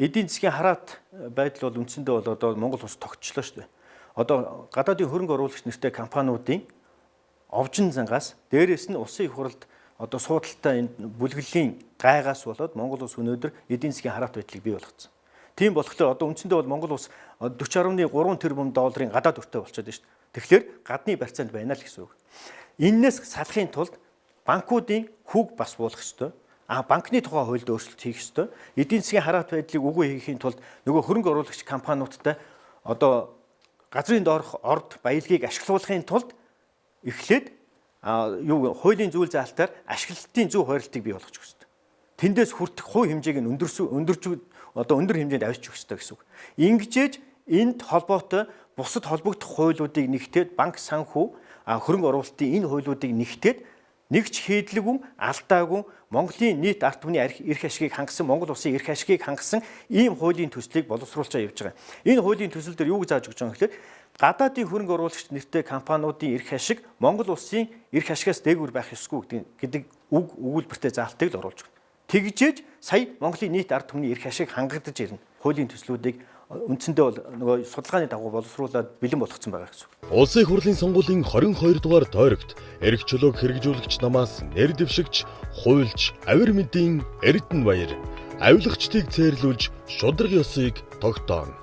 эдийн засгийн хараат байдал бол үндсэндээ бол одоо Монгол улс тогтчлоо шүү дээ. Одоо гадаадын хөрөнгө оруулагч нэртэй компаниудын овжин зангаас дээрээс нь улсын их хуралд одоо суудалтай энэ бүлэглэлийн гайгаас болоод Монгол улс өнөөдөр эдийн засгийн хараат байдлыг бий болгоцсон. Тийм болохоор одоо үндсэндээ бол Монгол улс 40.3 тэрбум долларын гадаад өртөө болчиход байна шүү дээ. Тэгэхээр гадны барьцаанд байна л гэсэн үг. Иннээс салахын тулд банкуудын хүүг бас буулгах ёстой. Банкны тухай хуульд өөрчлөлт хийх ёстой. Эдийн засгийн хараат байдлыг үгүй хийхийн тулд нөгөө хөрөнгө оруулагч компаниудтай одоо газрын доорх орд баялагийг ашиглуулахын тулд эхлээд хуулийн зүйл заалтаар ашиглалтын зөв хойролтыг бий болгочих ёстой. Тэндээс хүртэх хувь хэмжээг нь өндөр хэмжээнд авчиж өгөх ёстой гэсэн үг. Ингэжээж энд холбоотой бусад холбогдох хуулиудыг нэгтээд банк санхүү хөрөнгө оруулалтын энэ хуулиудыг нэгтээд нэгч хийдлэгүн алдаагүй Монголын нийт ард түмний эрх ашигыг хангасан Монгол улсын эрх ашигыг хангасан ийм хуулийн төслийг боловсруулчаа явж байгаа. Энэ хуулийн төсөл дээр юу гэж зааж өгч байгаа юм гэхээр гадаадын хөрөнгө оруулагч нэртэй компаниудын эрх ашиг Монгол улсын эрх ашигаас дээгүүр байх ёсгүй гэдэг өгүүлбэртэй заалтыг л оруулж байна. Тэгжээж сая Монголын нийт ард түмний эрх ашиг хангагдаж ирнэ. Хуулийн төслүүдийг үндсэндээ бол нөгөө судалгааны дагуу боловсруулаад бэлэн болгоцсон байгаа гэсэн. Улсын их хурлын сонгуулийн 22 дугаар тойрогт эрх чөлөөг хэрэгжүүлэгч намаас нэр дэвшигч, хуульч, авир мэдийн Эрдэнэ баяр авилагчдыг цээрлүүлж шударга ёсыг тогтооно.